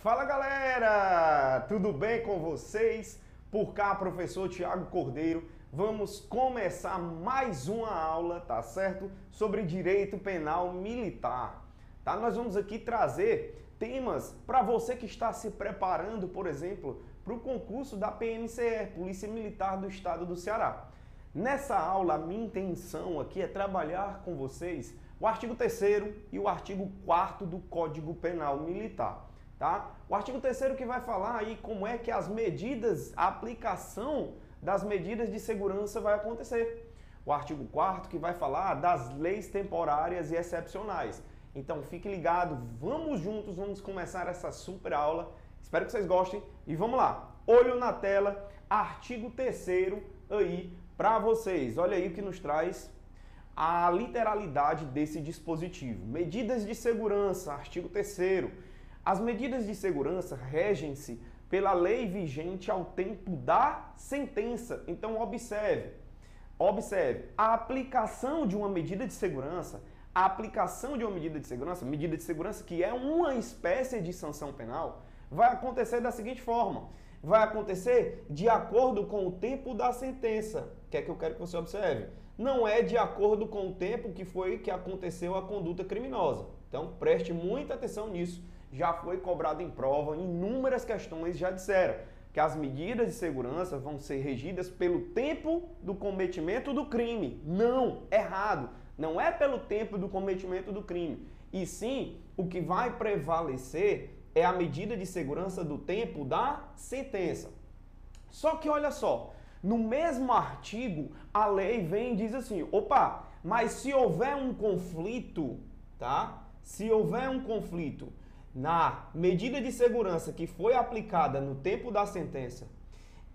Fala galera, tudo bem com vocês? Por cá, professor Tiago Cordeiro, vamos começar mais uma aula, tá certo? Sobre direito penal militar, tá? Nós vamos aqui trazer temas para você que está se preparando, por exemplo, para o concurso da PMCE, Polícia Militar do Estado do Ceará. Nessa aula, a minha intenção aqui é trabalhar com vocês o artigo 3º e o artigo 4º do Código Penal Militar. Tá? O artigo 3º que vai falar aí como é que as medidas, a aplicação das medidas de segurança vai acontecer. O artigo 4º que vai falar das leis temporárias e excepcionais. Então fique ligado, vamos juntos, vamos começar essa super aula. Espero que vocês gostem e vamos lá. Olho na tela, artigo 3º aí para vocês. Olha aí o que nos traz a literalidade desse dispositivo. Medidas de segurança, artigo 3º. As medidas de segurança regem-se pela lei vigente ao tempo da sentença. Então, observe, a aplicação de uma medida de segurança, medida de segurança que é uma espécie de sanção penal, vai acontecer da seguinte forma, vai acontecer de acordo com o tempo da sentença. O que é que eu quero que você observe? Não é de acordo com o tempo que aconteceu a conduta criminosa. Então, preste muita atenção nisso. Já foi cobrado em prova, inúmeras questões já disseram que as medidas de segurança vão ser regidas pelo tempo do cometimento do crime. Não, errado. Não é pelo tempo do cometimento do crime. E sim, o que vai prevalecer é a medida de segurança do tempo da sentença. Só que olha só, no mesmo artigo, a lei vem e diz assim, opa, mas se houver um conflito, tá? Se houver um conflito na medida de segurança que foi aplicada no tempo da sentença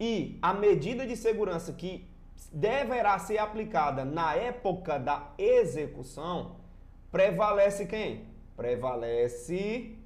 e a medida de segurança que deverá ser aplicada na época da execução, prevalece quem? Prevalece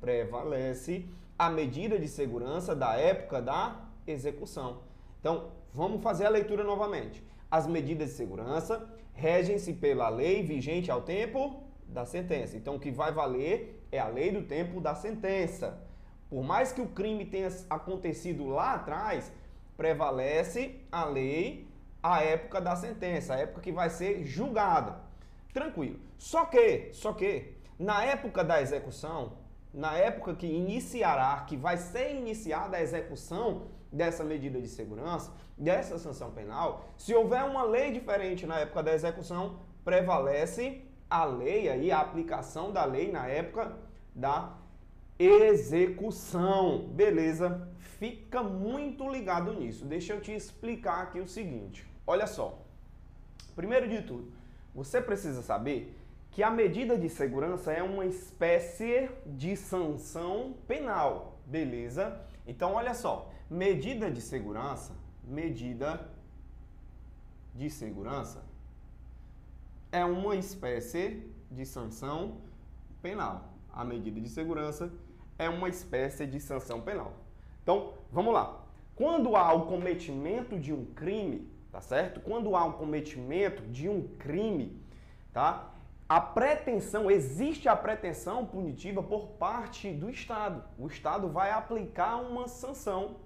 a medida de segurança da época da execução. Então, vamos fazer a leitura novamente. As medidas de segurança regem-se pela lei vigente ao tempo da sentença. Então, o que vai valer é a lei do tempo da sentença. Por mais que o crime tenha acontecido lá atrás, prevalece a lei, a época da sentença, a época que vai ser julgada. Tranquilo. Só que, na época da execução, na época que iniciará, que vai ser iniciada a execução dessa medida de segurança, dessa sanção penal, se houver uma lei diferente na época da execução, prevalece a lei aí, a aplicação da lei na época da execução. Beleza? Fica muito ligado nisso. Deixa eu te explicar aqui o seguinte. Olha só. Primeiro de tudo, você precisa saber que a medida de segurança é uma espécie de sanção penal. Beleza? Então, olha só. Medida de segurança é uma espécie de sanção penal. A medida de segurança é uma espécie de sanção penal. Então, vamos lá. Quando há o cometimento de um crime, tá certo? Quando há o cometimento de um crime, tá? Existe a pretensão punitiva por parte do Estado. O Estado vai aplicar uma sanção,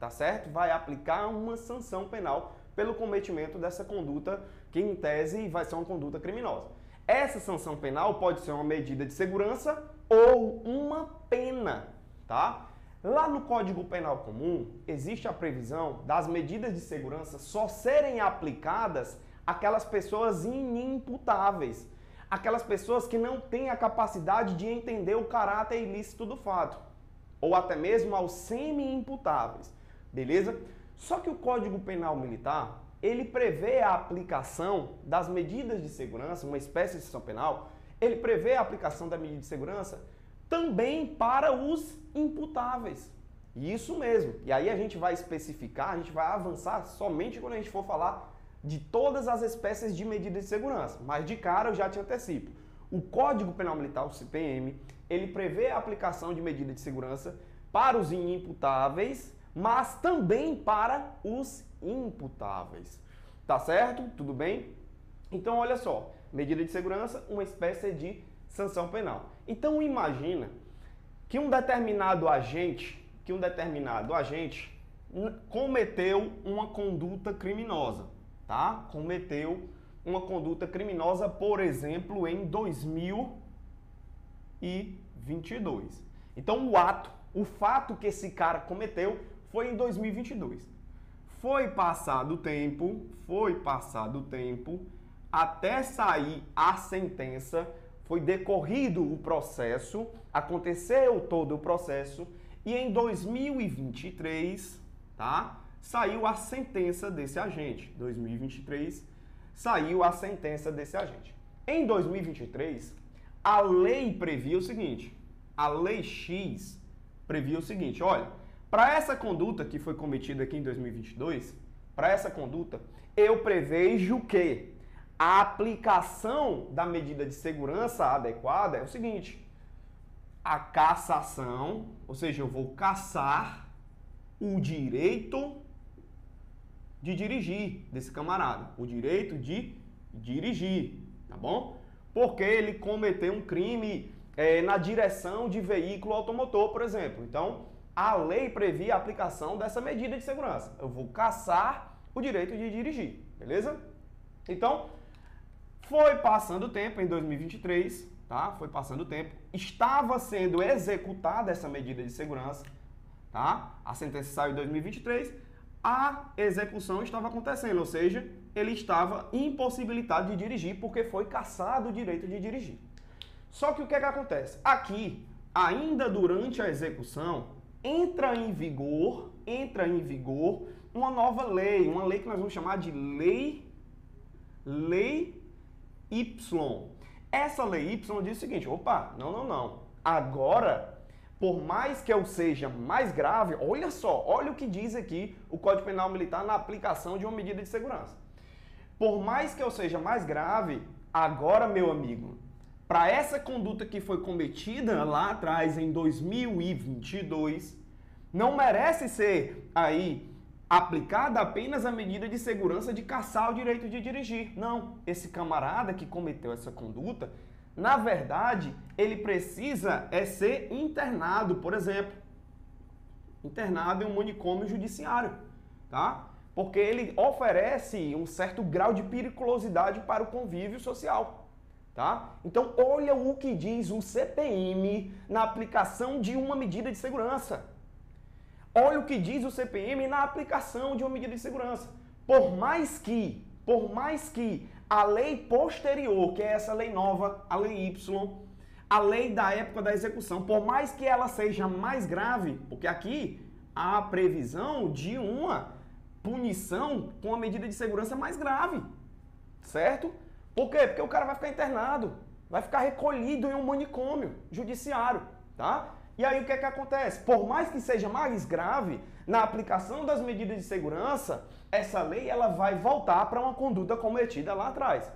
tá certo? Vai aplicar uma sanção penal pelo cometimento dessa conduta que, em tese, vai ser uma conduta criminosa. Essa sanção penal pode ser uma medida de segurança ou uma pena, tá? Lá no Código Penal Comum, existe a previsão das medidas de segurança só serem aplicadas àquelas pessoas inimputáveis, aquelas pessoas que não têm a capacidade de entender o caráter ilícito do fato, ou até mesmo aos semi-imputáveis, beleza? Só que o Código Penal Militar, ele prevê a aplicação das medidas de segurança, uma espécie de sanção penal, ele prevê a aplicação da medida de segurança também para os imputáveis. Isso mesmo. E aí a gente vai especificar, a gente vai avançar somente quando a gente for falar de todas as espécies de medidas de segurança. Mas de cara eu já te antecipo. O Código Penal Militar, o CPM, ele prevê a aplicação de medida de segurança para os inimputáveis, mas também para os imputáveis. Tá certo? Tudo bem? Então, olha só. Medida de segurança, uma espécie de sanção penal. Então, imagina que um determinado agente cometeu uma conduta criminosa, tá? Cometeu uma conduta criminosa, por exemplo, em 2022. Então, o fato que esse cara cometeu foi em 2022. Foi passado o tempo, até sair a sentença, foi decorrido o processo, aconteceu todo o processo, e em 2023, tá? Saiu a sentença desse agente. 2023, saiu a sentença desse agente. Em 2023, a lei previa o seguinte, a Lei X previa o seguinte, olha, para essa conduta que foi cometida aqui em 2022, para essa conduta, eu prevejo que a aplicação da medida de segurança adequada é o seguinte, a cassação, ou seja, eu vou cassar o direito de dirigir desse camarada, o direito de dirigir, tá bom? Porque ele cometeu um crime na direção de veículo automotor, por exemplo. Então, a lei previa a aplicação dessa medida de segurança. Eu vou cassar o direito de dirigir, beleza? Então, foi passando o tempo, em 2023, tá? Foi passando o tempo, estava sendo executada essa medida de segurança, tá? A sentença saiu em 2023, a execução estava acontecendo, ou seja, ele estava impossibilitado de dirigir porque foi cassado o direito de dirigir. Só que o que é que acontece? Aqui, ainda durante a execução, entra em vigor uma nova lei, uma lei que nós vamos chamar de Lei Y. Essa Lei Y diz o seguinte, opa, não. Agora, por mais que eu seja mais grave, olha só, olha o que diz aqui o Código Penal Militar na aplicação de uma medida de segurança. Por mais que eu seja mais grave, agora, meu amigo, para essa conduta que foi cometida lá atrás, em 2022, não merece ser aí aplicada apenas a medida de segurança de cassar o direito de dirigir. Não, esse camarada que cometeu essa conduta, na verdade, ele precisa ser internado, por exemplo. Internado em um manicômio judiciário, tá? Porque ele oferece um certo grau de periculosidade para o convívio social. Tá? Então, olha o que diz o CPM na aplicação de uma medida de segurança. Olha o que diz o CPM na aplicação de uma medida de segurança. Por mais que a lei posterior, que é essa lei nova, a Lei Y, a lei da época da execução, por mais que ela seja mais grave, porque aqui há a previsão de uma punição com a medida de segurança mais grave, certo? Por quê? Porque o cara vai ficar internado, vai ficar recolhido em um manicômio judiciário, tá? E aí o que é que acontece? Por mais que seja mais grave, na aplicação das medidas de segurança, essa lei ela vai voltar para uma conduta cometida lá atrás.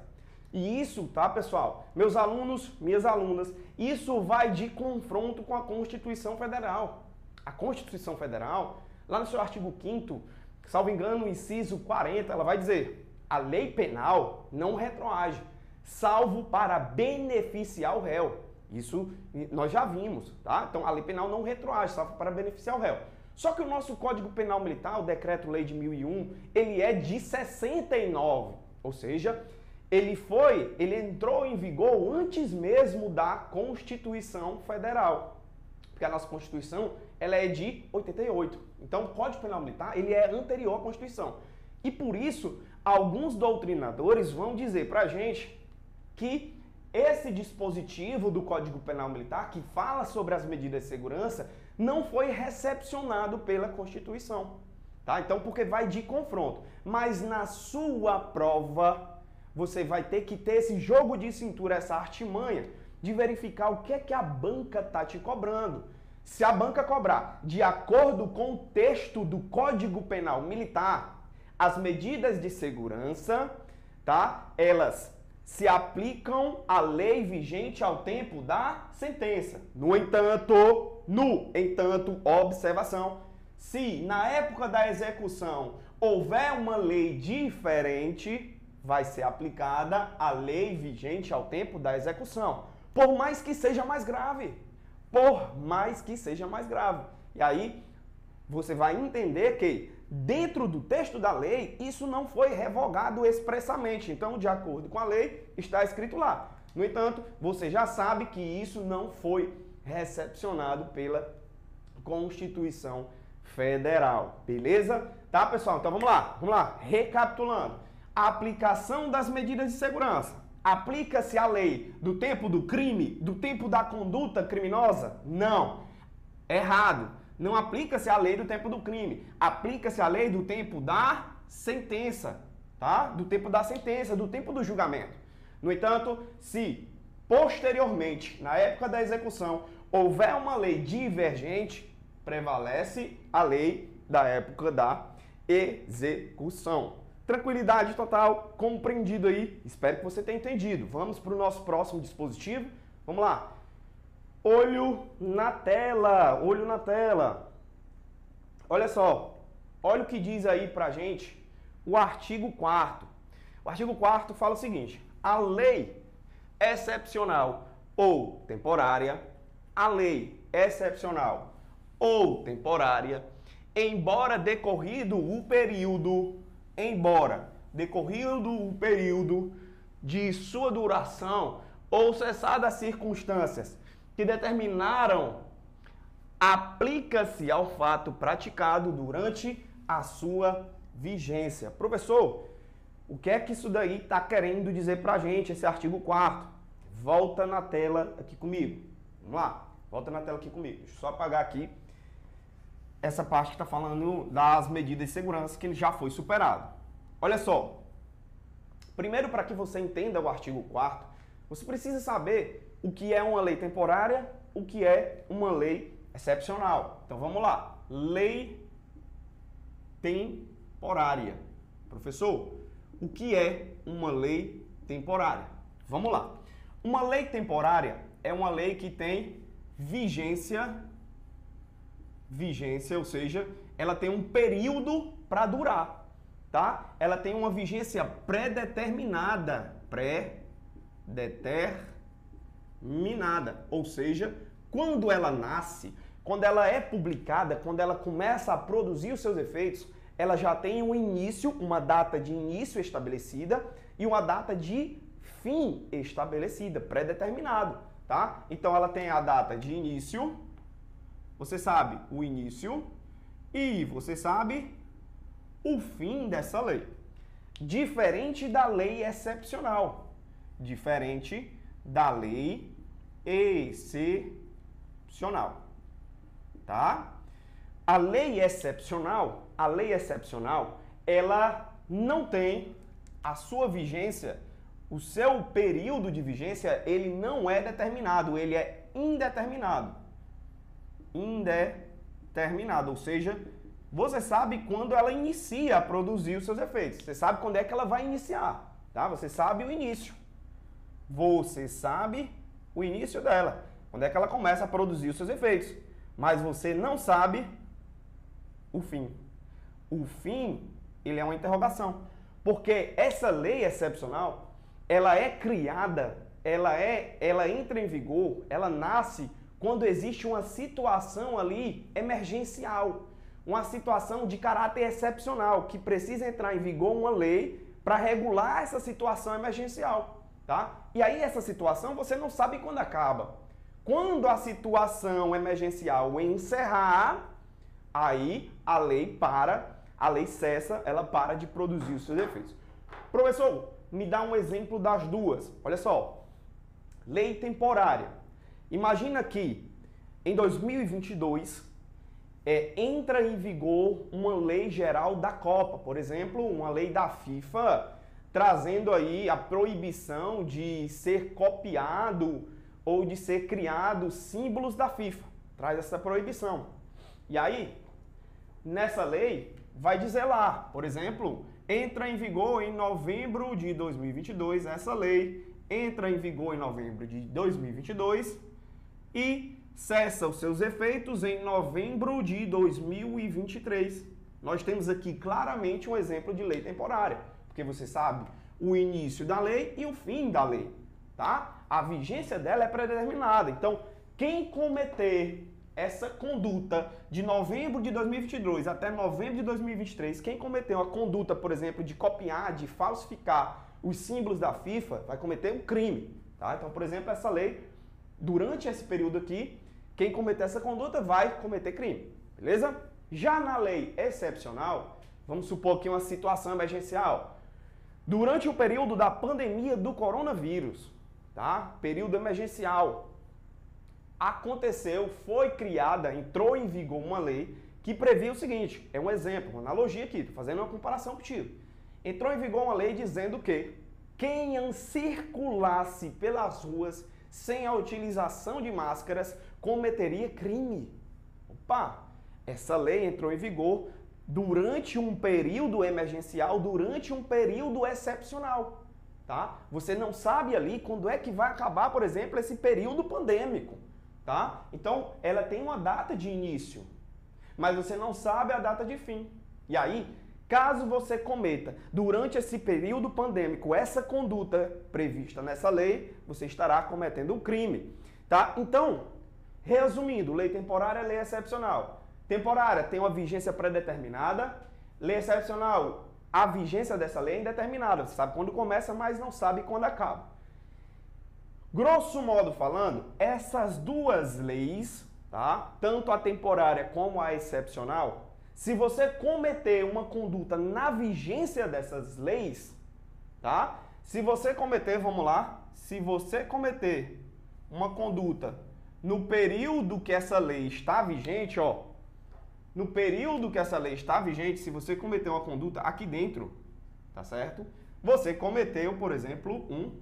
E isso, tá, pessoal? Meus alunos, minhas alunas, isso vai de confronto com a Constituição Federal. A Constituição Federal, lá no seu artigo 5º, salvo engano, inciso 40, ela vai dizer: a lei penal não retroage, salvo para beneficiar o réu. Isso nós já vimos, tá? Então, a lei penal não retroage, salvo para beneficiar o réu. Só que o nosso Código Penal Militar, o Decreto-Lei de 1001, ele é de 69, ou seja, ele entrou em vigor antes mesmo da Constituição Federal. Porque a nossa Constituição, ela é de 88. Então, o Código Penal Militar, ele é anterior à Constituição. E por isso, alguns doutrinadores vão dizer pra gente que esse dispositivo do Código Penal Militar, que fala sobre as medidas de segurança, não foi recepcionado pela Constituição. Tá? Então, porque vai de confronto. Mas na sua prova, você vai ter que ter esse jogo de cintura, essa artimanha, de verificar o que é que a banca está te cobrando. Se a banca cobrar de acordo com o texto do Código Penal Militar, as medidas de segurança, tá? Elas se aplicam à lei vigente ao tempo da sentença. No entanto, observação, se na época da execução houver uma lei diferente, vai ser aplicada a lei vigente ao tempo da execução, por mais que seja mais grave. por mais que seja mais grave. E aí você vai entender que dentro do texto da lei, isso não foi revogado expressamente. Então, de acordo com a lei, está escrito lá. No entanto, você já sabe que isso não foi recepcionado pela Constituição Federal. Beleza? Tá, pessoal? Então, vamos lá. Vamos lá. Recapitulando. A aplicação das medidas de segurança. Aplica-se a lei do tempo do crime, do tempo da conduta criminosa? Não. Errado. Não aplica-se a lei do tempo do crime. Aplica-se a lei do tempo da sentença, tá? Do tempo da sentença, do tempo do julgamento. No entanto, se posteriormente, na época da execução, houver uma lei divergente, prevalece a lei da época da execução. Tranquilidade total, compreendido aí. Espero que você tenha entendido. Vamos para o nosso próximo dispositivo. Vamos lá. Olho na tela, olho na tela. Olha só, olha o que diz aí pra gente o artigo 4º. O artigo 4º fala o seguinte: a lei excepcional ou temporária, a lei excepcional ou temporária, embora decorrido o período de sua duração ou cessadas as circunstâncias que determinaram, aplica-se ao fato praticado durante a sua vigência. Professor, o que é que isso daí está querendo dizer pra gente, esse artigo 4º? Volta na tela aqui comigo. Vamos lá, volta na tela aqui comigo. Deixa eu só apagar aqui essa parte que está falando das medidas de segurança que ele já foi superado. Olha só, primeiro, para que você entenda o artigo 4º, você precisa saber o que é uma lei temporária, o que é uma lei excepcional. Então vamos lá. Lei temporária. Professor, o que é uma lei temporária? Vamos lá. Uma lei temporária é uma lei que tem vigência, ou seja, ela tem um período para durar, tá? Ela tem uma vigência pré-determinada, ou seja, quando ela nasce, quando ela é publicada, quando ela começa a produzir os seus efeitos, ela já tem um início, uma data de início estabelecida e uma data de fim estabelecida, pré-determinado, tá? Então ela tem a data de início, você sabe o início e você sabe o fim dessa lei. Diferente da lei excepcional, diferente da lei excepcional, tá? A lei excepcional, ela não tem a sua vigência, o seu período de vigência, ele não é determinado, ele é indeterminado. Ou seja, você sabe quando ela inicia a produzir os seus efeitos. Você sabe quando é que ela vai iniciar, tá? Você sabe o início. Você sabe o início dela, quando é que ela começa a produzir os seus efeitos. Mas você não sabe o fim. O fim, ele é uma interrogação. Porque essa lei excepcional, ela é criada, ela entra em vigor, ela nasce quando existe uma situação ali emergencial, uma situação de caráter excepcional, que precisa entrar em vigor uma lei para regular essa situação emergencial, tá? E aí essa situação você não sabe quando acaba. Quando a situação emergencial encerrar, aí a lei cessa, ela para de produzir os seus efeitos. Professor, me dá um exemplo das duas. Olha só, lei temporária. Imagina que em 2022 entra em vigor uma lei geral da Copa, por exemplo, uma lei da FIFA, trazendo aí a proibição de ser copiado ou de ser criado símbolos da FIFA. Traz essa proibição. E aí, nessa lei, vai dizer lá, por exemplo, entra em vigor em novembro de 2022, essa lei entra em vigor em novembro de 2022 e cessa os seus efeitos em novembro de 2023. Nós temos aqui claramente um exemplo de lei temporária, porque você sabe o início da lei e o fim da lei, tá? A vigência dela é pré-determinada. Então, quem cometer essa conduta de novembro de 2022 até novembro de 2023, quem cometeu a conduta, por exemplo, de copiar, de falsificar os símbolos da FIFA, vai cometer um crime, tá? Então, por exemplo, essa lei, durante esse período aqui, quem cometer essa conduta vai cometer crime, beleza? Já na lei excepcional, vamos supor que uma situação emergencial, durante o período da pandemia do coronavírus, tá? Período emergencial, aconteceu, foi criada, entrou em vigor uma lei que previa o seguinte, é um exemplo, uma analogia aqui, estou fazendo uma comparação contigo. Entrou em vigor uma lei dizendo que quem circulasse pelas ruas sem a utilização de máscaras cometeria crime. Opa, essa lei entrou em vigor durante um período emergencial, durante um período excepcional, tá? Você não sabe ali quando é que vai acabar, por exemplo, esse período pandêmico. Tá? Então, ela tem uma data de início, mas você não sabe a data de fim. E aí, caso você cometa, durante esse período pandêmico, essa conduta prevista nessa lei, você estará cometendo um crime. Tá? Então, resumindo, lei temporária é lei excepcional. Temporária tem uma vigência pré-determinada, lei excepcional, a vigência dessa lei é indeterminada. Você sabe quando começa, mas não sabe quando acaba. Grosso modo falando, essas duas leis, tá? Tanto a temporária como a excepcional, se você cometer uma conduta na vigência dessas leis, tá? Se você cometer, vamos lá, se você cometer uma conduta no período que essa lei está vigente, ó, no período que essa lei está vigente, se você cometer uma conduta aqui dentro, tá certo? Você cometeu, por exemplo, um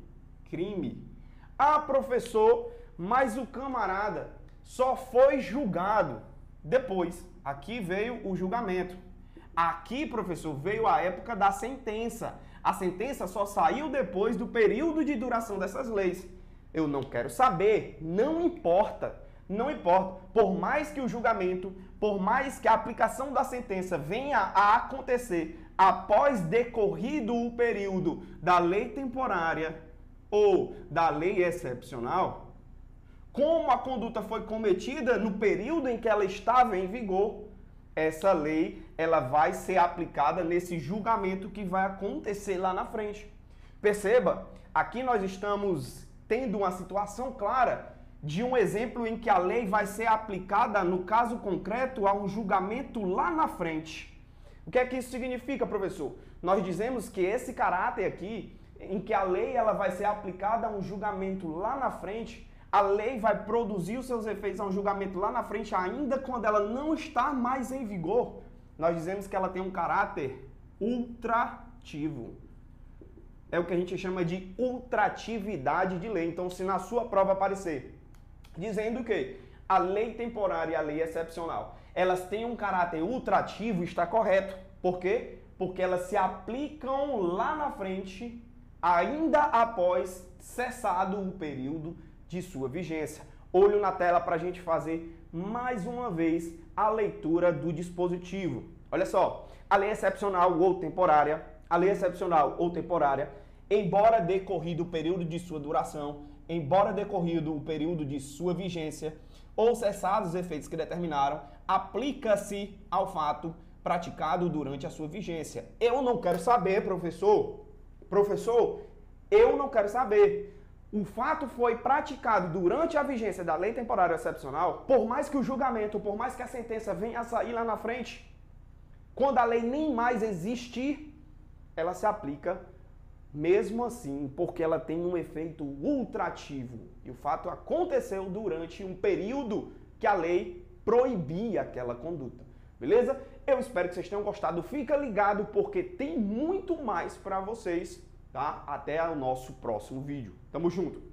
crime. Ah, professor, mas o camarada só foi julgado depois. Aqui veio o julgamento. Aqui, professor, veio a época da sentença. A sentença só saiu depois do período de duração dessas leis. Eu não quero saber, não importa. Não importa. Por mais que o julgamento, por mais que a aplicação da sentença venha a acontecer após decorrido o período da lei temporária ou da lei excepcional, como a conduta foi cometida no período em que ela estava em vigor, essa lei ela vai ser aplicada nesse julgamento que vai acontecer lá na frente. Perceba, aqui nós estamos tendo uma situação clara de um exemplo em que a lei vai ser aplicada, no caso concreto, a um julgamento lá na frente. O que é que isso significa, professor? Nós dizemos que esse caráter aqui, em que a lei ela vai ser aplicada a um julgamento lá na frente, a lei vai produzir os seus efeitos a um julgamento lá na frente, ainda quando ela não está mais em vigor, nós dizemos que ela tem um caráter ultrativo. É o que a gente chama de ultratividade de lei. Então, se na sua prova aparecer dizendo que a lei temporária e a lei excepcional, elas têm um caráter ultrativo, está correto. Por quê? Porque elas se aplicam lá na frente, ainda após cessado o período de sua vigência. Olho na tela para a gente fazer mais uma vez a leitura do dispositivo. Olha só, a lei excepcional ou temporária, embora decorrido o período de sua duração, embora decorrido o período de sua vigência, ou cessados os efeitos que determinaram, aplica-se ao fato praticado durante a sua vigência. Eu não quero saber, professor, eu não quero saber. O fato foi praticado durante a vigência da lei temporária excepcional, por mais que o julgamento, por mais que a sentença venha a sair lá na frente, quando a lei nem mais existir, ela se aplica mesmo assim, porque ela tem um efeito ultrativo. E o fato aconteceu durante um período que a lei proibia aquela conduta. Beleza? Eu espero que vocês tenham gostado. Fica ligado porque tem muito mais para vocês, tá? Até o nosso próximo vídeo. Tamo junto!